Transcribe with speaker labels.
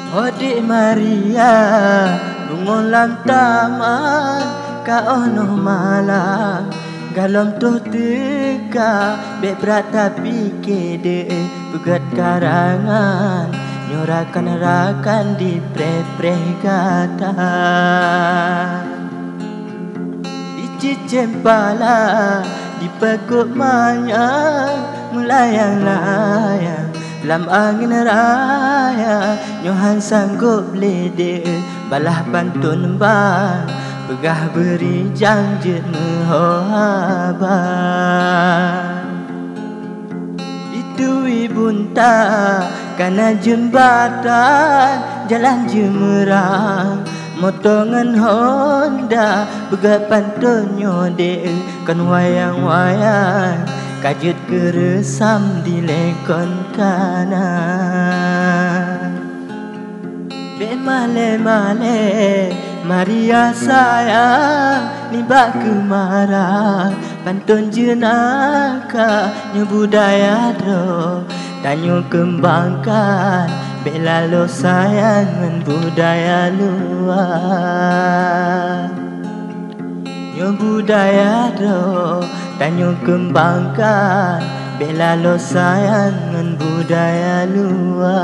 Speaker 1: Ode Maria bungon lam taman ka ono malam galom tu teka be berata pikede bugat karangan nyorakan rakan di pre-pre kata Ici cempala di pekuk manyang melayang-layang lam angin raya nyohan sanggup lede balah pantun bang pegah beri janjet mehohabang itu ibunta kana jembatan jalan jemerang motongan Honda pegah pantun nyode kan wayang-wayang kajut keresam di lekon kanan. Be male-male Maria sayang ni bak kemarang pantun jenaka nyo budaya do tanyo kembangkan be lalu sayangan budaya luar nyo budaya do tanyo kembangkan bela lo sayangan budaya luar.